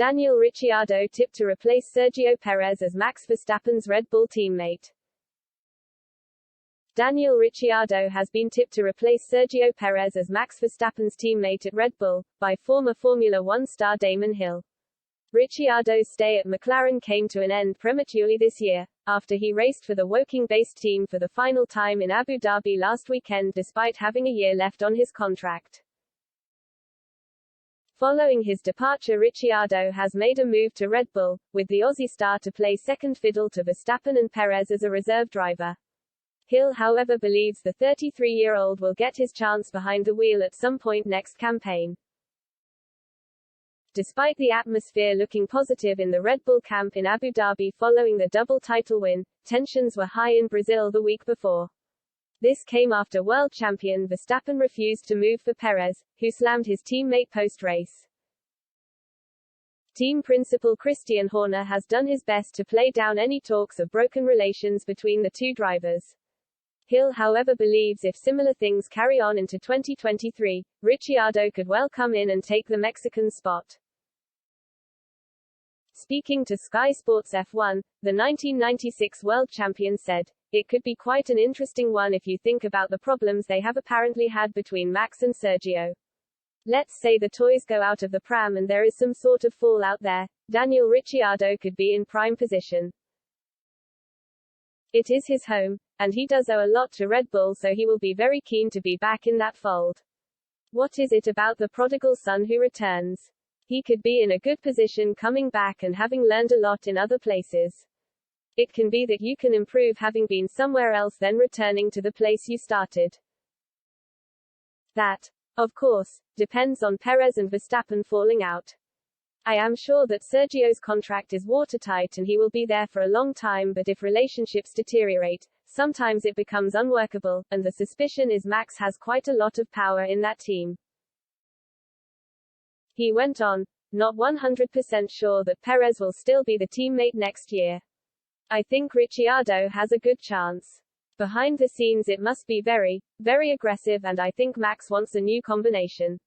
Daniel Ricciardo tipped to replace Sergio Perez as Max Verstappen's Red Bull teammate. Daniel Ricciardo has been tipped to replace Sergio Perez as Max Verstappen's teammate at Red Bull, by former Formula One star Damon Hill. Ricciardo's stay at McLaren came to an end prematurely this year, after he raced for the Woking-based team for the final time in Abu Dhabi last weekend despite having a year left on his contract. Following his departure, Ricciardo has made a move to Red Bull, with the Aussie star to play second fiddle to Verstappen and Perez as a reserve driver. Hill, however, believes the 33-year-old will get his chance behind the wheel at some point next campaign. Despite the atmosphere looking positive in the Red Bull camp in Abu Dhabi following the double title win, tensions were high in Brazil the week before. This came after world champion Verstappen refused to move for Perez, who slammed his teammate post-race. Team principal Christian Horner has done his best to play down any talks of broken relations between the two drivers. Hill, however, believes if similar things carry on into 2023, Ricciardo could well come in and take the Mexican spot. Speaking to Sky Sports F1, the 1996 world champion said, "It could be quite an interesting one if you think about the problems they have apparently had between Max and Sergio. Let's say the toys go out of the pram and there is some sort of fallout there. Daniel Ricciardo could be in prime position. It is his home, and he does owe a lot to Red Bull, so he will be very keen to be back in that fold. What is it about the prodigal son who returns? He could be in a good position coming back and having learned a lot in other places. It can be that you can improve having been somewhere else then returning to the place you started. That, of course, depends on Perez and Verstappen falling out. I am sure that Sergio's contract is watertight and he will be there for a long time, but if relationships deteriorate, sometimes it becomes unworkable, and the suspicion is Max has quite a lot of power in that team." He went on, "Not 100% sure that Perez will still be the teammate next year. I think Ricciardo has a good chance. Behind the scenes it must be very, very aggressive, and I think Max wants a new combination."